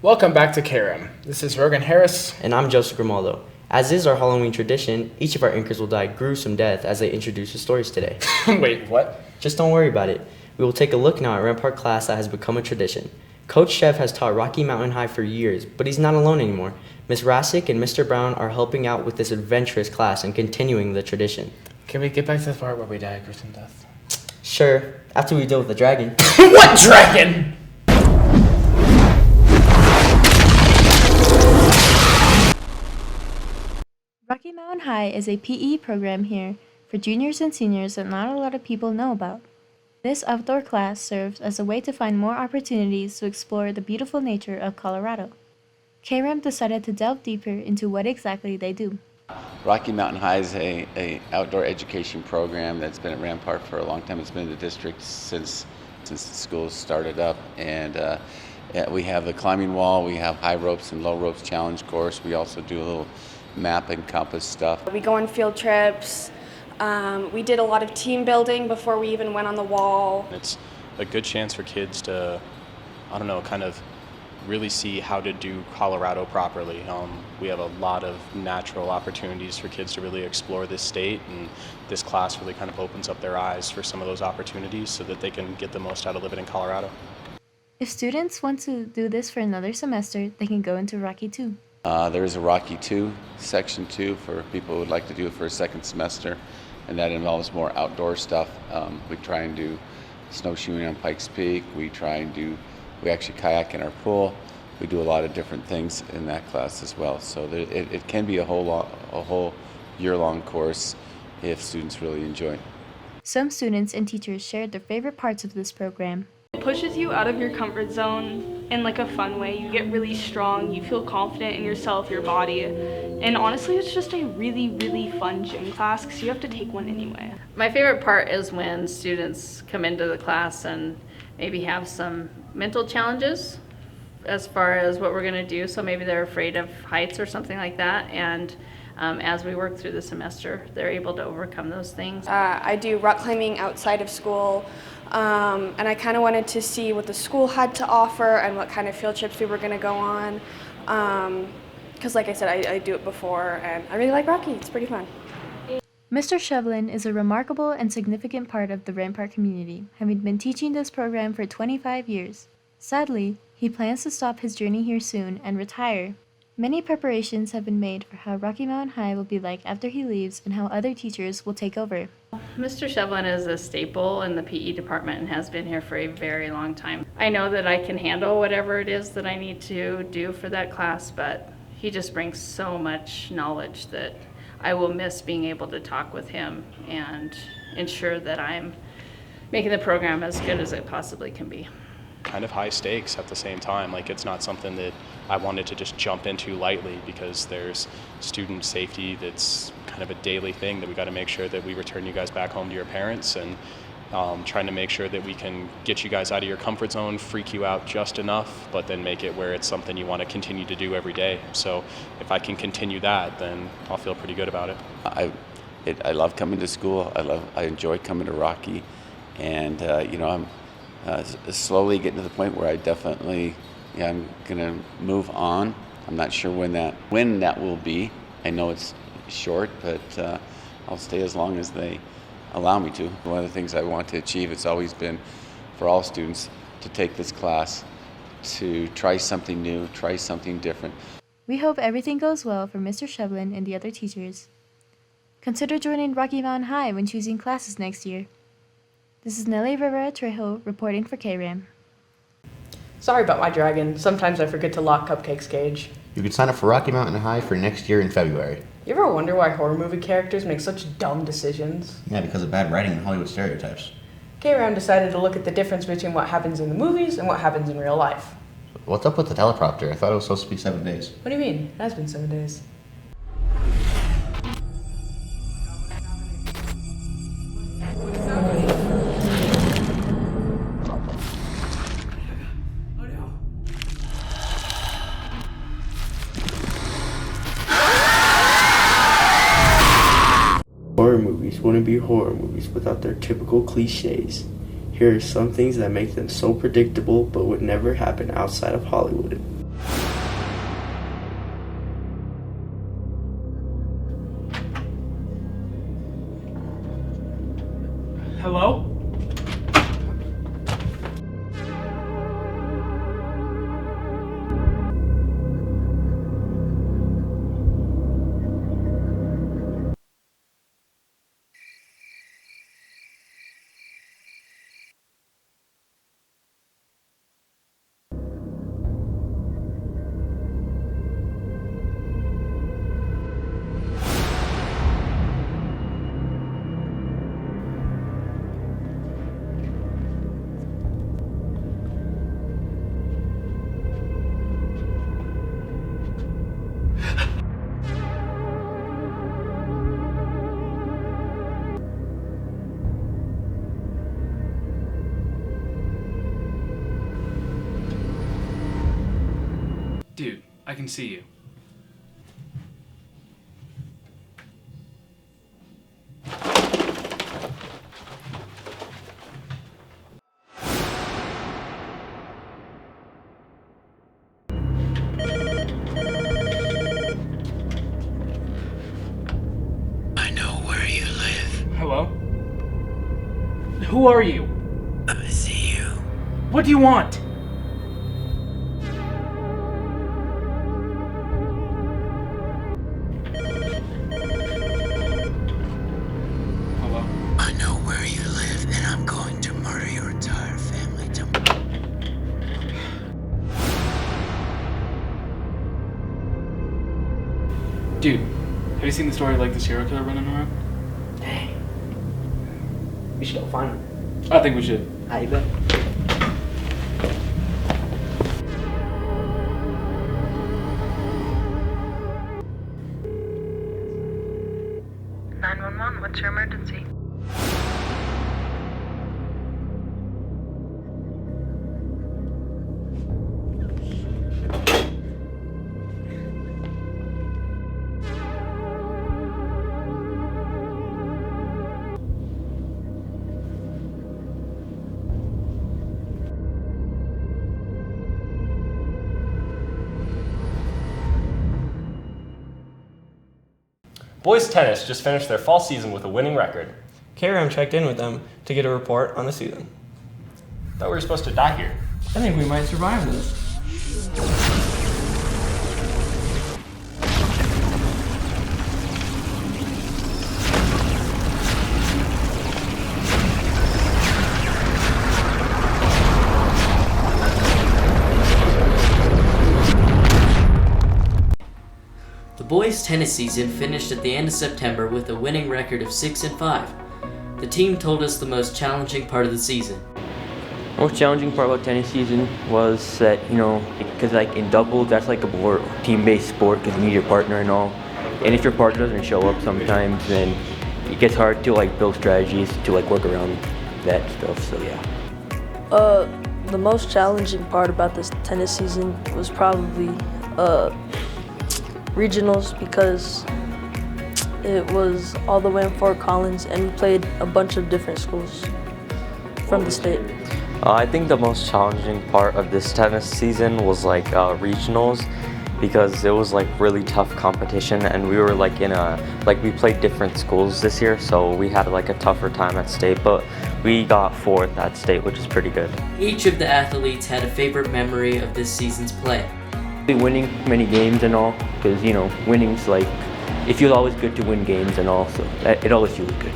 Welcome back to KRAM. This is Rogan Harris. And I'm Joseph Grimaldo. As is our Halloween tradition, each of our anchors will die a gruesome death as they introduce the stories today. Wait, what? Just don't worry about it. We will take a look now at Rampart class that has become a tradition. Coach Shev has taught Rocky Mountain High for years, but he's not alone anymore. Ms. Rassick and Mr. Brown are helping out with this adventurous class and continuing the tradition. Can we get back to the part where we die a gruesome death? Sure, after we deal with the dragon. What dragon? Rocky Mountain High is a PE program here for juniors and seniors that not a lot of people know about. This outdoor class serves as a way to find more opportunities to explore the beautiful nature of Colorado. KRAM decided to delve deeper into what exactly they do. Rocky Mountain High is a outdoor education program that's been at Rampart for a long time. It's been in the district since the school started up, and we have the climbing wall, we have high ropes and low ropes challenge course. We also do a little map and compass stuff. We go on field trips. We did a lot of team building before we even went on the wall. It's a good chance for kids to, kind of really see how to do Colorado properly. We have a lot of natural opportunities for kids to really explore this state, and this class really kind of opens up their eyes for some of those opportunities so that they can get the most out of living in Colorado. If students want to do this for another semester, they can go into Rocky 2. There is a Rocky 2, Section 2, for people who would like to do it for a second semester, and that involves more outdoor stuff. We try and do snowshoeing on Pikes Peak. We actually kayak in our pool. We do a lot of different things in that class as well. So it can be a whole year-long course if students really enjoy it. Some students and teachers shared their favorite parts of this program. It pushes you out of your comfort zone in like a fun way. You get really strong, you feel confident in yourself, your body, and honestly it's just a really, really fun gym class because you have to take one anyway. My favorite part is when students come into the class and maybe have some mental challenges as far as what we're going to do, so maybe they're afraid of heights or something like that, and as we work through the semester they're able to overcome those things. I do rock climbing outside of school. And I kind of wanted to see what the school had to offer and what kind of field trips we were going to go on. Because like I said, I do it before, and I really like Rocky. It's pretty fun. Mr. Shevlin is a remarkable and significant part of the Rampart community, having been teaching this program for 25 years. Sadly, he plans to stop his journey here soon and retire. Many preparations have been made for how Rocky Mountain High will be like after he leaves and how other teachers will take over. Mr. Shevlin is a staple in the PE department and has been here for a very long time. I know that I can handle whatever it is that I need to do for that class, but he just brings so much knowledge that I will miss being able to talk with him and ensure that I'm making the program as good as it possibly can be. Kind of high stakes at the same time. Like, it's not something that I wanted to just jump into lightly, because there's student safety that's kind of a daily thing that we got to make sure that we return you guys back home to your parents, and trying to make sure that we can get you guys out of your comfort zone, freak you out just enough, but then make it where it's something you want to continue to do every day. So if I can continue that, then I'll feel pretty good about it. I love coming to school. I enjoy coming to Rocky, and I'm slowly getting to the point where I definitely, I'm gonna move on. I'm not sure when that will be. I know it's short, but I'll stay as long as they allow me to. One of the things I want to achieve, it's always been for all students to take this class, to try something new, try something different. We hope everything goes well for Mr. Shevlin and the other teachers. Consider joining Rocky Mountain High when choosing classes next year. This is Nelly Rivera Trejo reporting for KRAM. Sorry about my dragon. Sometimes I forget to lock Cupcake's cage. You can sign up for Rocky Mountain High for next year in February. You ever wonder why horror movie characters make such dumb decisions? Yeah, because of bad writing and Hollywood stereotypes. KRAM decided to look at the difference between what happens in the movies and what happens in real life. What's up with the teleprompter? I thought it was supposed to be 7 days. What do you mean? It has been 7 days. Horror movies wouldn't be horror movies without their typical cliches. Here are some things that make them so predictable but would never happen outside of Hollywood. Dude, I can see you. I know where you live. Hello? Who are you? I see you. What do you want? Hello? I know where you live, and I'm going to murder your entire family tomorrow. Dude, have you seen the story of like the serial killer running around? Dang. We should go find him. I think we should. How you bet? What's your emergency? Boys tennis just finished their fall season with a winning record. KRAM checked in with them to get a report on the season. Thought we were supposed to die here. I think we might survive this. The boys' tennis season finished at the end of September with a winning record of 6-5. The team told us the most challenging part of the season. The most challenging part about tennis season was that, because like in doubles, that's like a more team-based sport because you need your partner and all. And if your partner doesn't show up sometimes, then it gets hard to like build strategies to like work around that stuff, so yeah. The most challenging part about this tennis season was probably regionals, because it was all the way in Fort Collins and we played a bunch of different schools from the state. I think the most challenging part of this tennis season was like regionals, because it was like really tough competition and we were like we played different schools this year, so we had like a tougher time at state, but we got 4th at state, which is pretty good. Each of the athletes had a favorite memory of this season's play. Winning many games and all, because winning's like, it feels always good to win games and all, so it always feels good.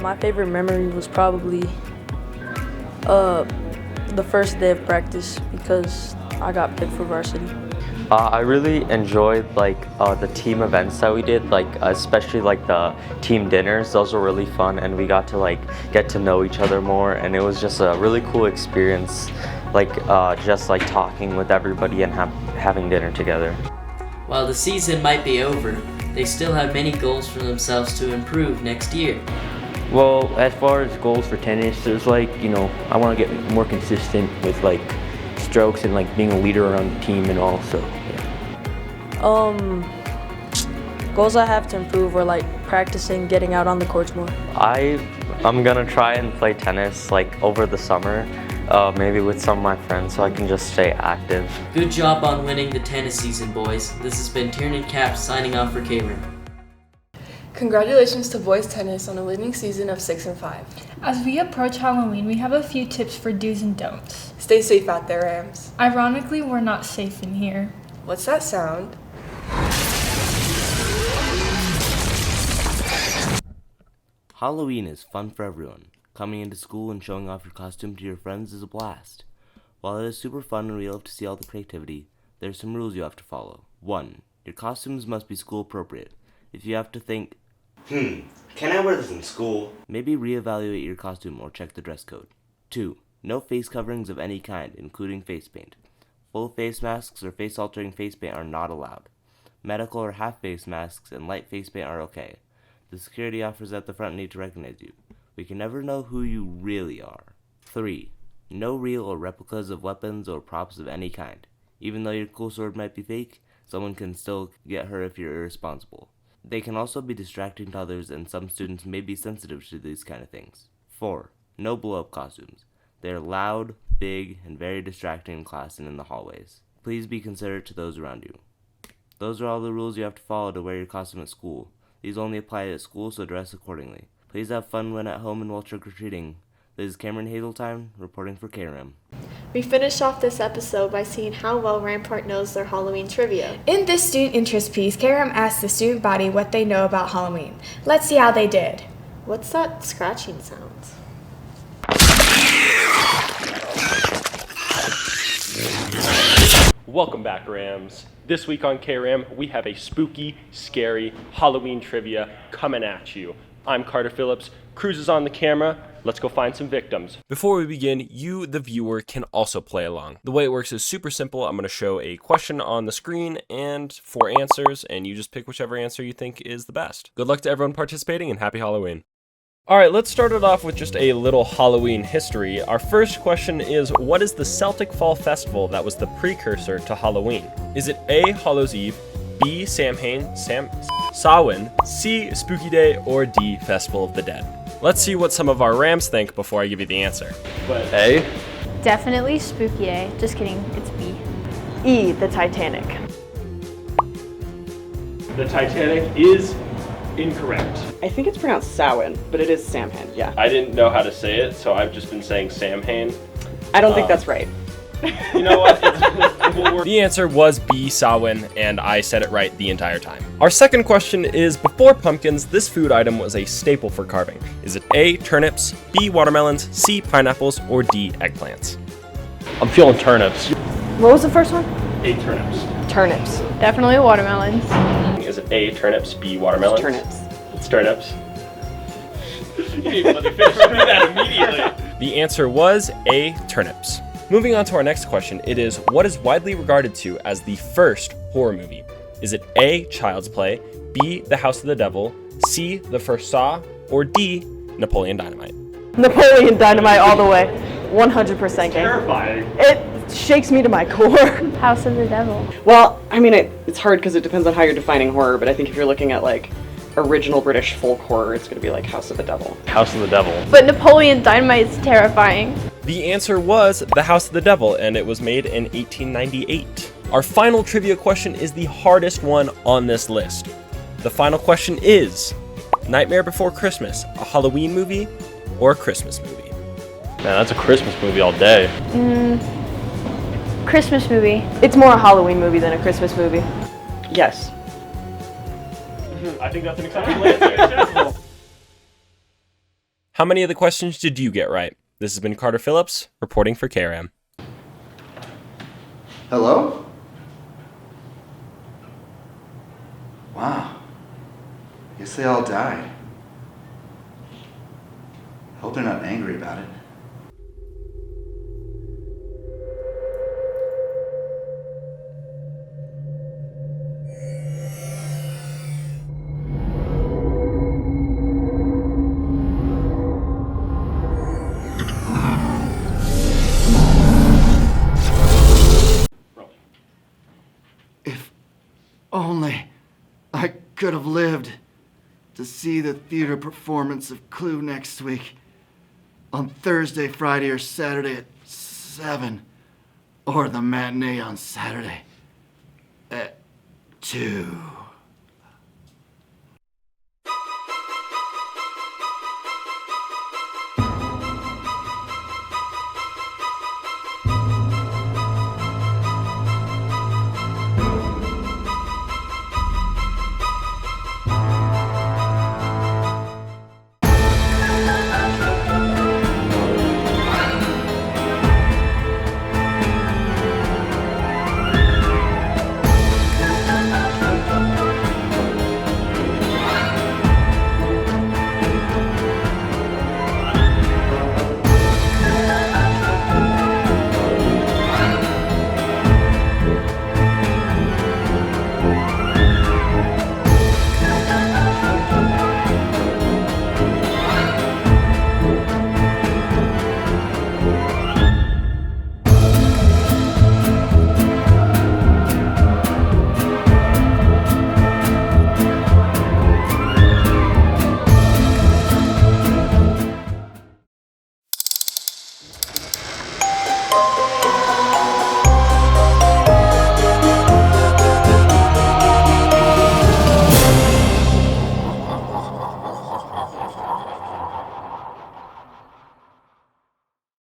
My favorite memory was probably the first day of practice, because I got picked for varsity. I really enjoyed the team events that we did, especially the team dinners. Those were really fun, and we got to get to know each other more, and it was just a really cool experience, just talking with everybody and having dinner together. While the season might be over, they still have many goals for themselves to improve next year. Well, as far as goals for tennis, there's I want to get more consistent with strokes and being a leader around the team and all, so yeah. Goals I have to improve are practicing, getting out on the courts more. I'm gonna try and play tennis over the summer, maybe with some of my friends, so I can just stay active. Good job on winning the tennis season, boys. This has been Tiernan Cap signing off for KRAM. Congratulations to boys tennis on a winning season of 6-5. As we approach Halloween, we have a few tips for do's and don'ts. Stay safe out there, Rams. Ironically, we're not safe in here. What's that sound? Halloween is fun for everyone. Coming into school and showing off your costume to your friends is a blast. While it is super fun and we love to see all the creativity, there are some rules you have to follow. 1. Your costumes must be school appropriate. If you have to think, can I wear this in school? Maybe reevaluate your costume or check the dress code. 2. No face coverings of any kind, including face paint. Full face masks or face-altering face paint are not allowed. Medical or half-face masks and light face paint are okay. The security officers at the front need to recognize you. We can never know who you really are. 3. No real or replicas of weapons or props of any kind. Even though your cool sword might be fake, someone can still get hurt if you're irresponsible. They can also be distracting to others, and some students may be sensitive to these kind of things. 4. No blow-up costumes. They are loud, big, and very distracting in class and in the hallways. Please be considerate to those around you. Those are all the rules you have to follow to wear your costume at school. These only apply at school, so dress accordingly. Please have fun when at home and while trick-or-treating. This is Cameron Hazeltine, reporting for KRAM. We finish off this episode by seeing how well Rampart knows their Halloween trivia. In this student interest piece, KRAM asked the student body what they know about Halloween. Let's see how they did. What's that scratching sound? Welcome back, Rams. This week on KRAM, we have a spooky, scary Halloween trivia coming at you. I'm Carter Phillips. Cruz is on the camera. Let's go find some victims. Before we begin, you, the viewer, can also play along. The way it works is super simple. I'm going to show a question on the screen and 4 answers, and you just pick whichever answer you think is the best. Good luck to everyone participating, and happy Halloween. All right, let's start it off with just a little Halloween history. Our first question is, what is the Celtic Fall Festival that was the precursor to Halloween? Is it A, Hallows Eve, B, Samhain, Samhain, C, Spooky Day, or D, Festival of the Dead? Let's see what some of our Rams think before I give you the answer. But A? Definitely Spooky Day. Just kidding, it's B. E, the Titanic. The Titanic is incorrect. I think it's pronounced Samhain, but it is Samhain, yeah. I didn't know how to say it, so I've just been saying Samhain. I don't think that's right. You know what? The answer was B, Samhain, and I said it right the entire time. Our second question is, before pumpkins, this food item was a staple for carving. Is it A, turnips, B, watermelons, C, pineapples, or D, eggplants? I'm feeling turnips. What was the first one? A, turnips. Turnips. Definitely watermelons. Is it A, turnips, B, watermelons? Turnips. It's turnips. You didn't even let me finish that immediately. The answer was A, turnips. Moving on to our next question, it is, what is widely regarded to as the first horror movie? Is it A, Child's Play, B, The House of the Devil, C, The First Saw, or D, Napoleon Dynamite? Napoleon Dynamite all the way. 100% game. Terrifying. It shakes me to my core. House of the Devil. Well, I mean, it's hard because it depends on how you're defining horror, but I think if you're looking at like original British folk horror, it's going to be like House of the Devil. House of the Devil. But Napoleon Dynamite is terrifying. The answer was The House of the Devil, and it was made in 1898. Our final trivia question is the hardest one on this list. The final question is, Nightmare Before Christmas, a Halloween movie or a Christmas movie? Man, that's a Christmas movie all day. Christmas movie. It's more a Halloween movie than a Christmas movie. Yes. I think that's an acceptable answer. How many of the questions did you get right? This has been Carter Phillips, reporting for KRAM. Hello? Wow. Guess they all died. Hope they're not angry about it. Only I could have lived to see the theater performance of Clue next week on Thursday, Friday, or Saturday at 7, or the matinee on Saturday at 2.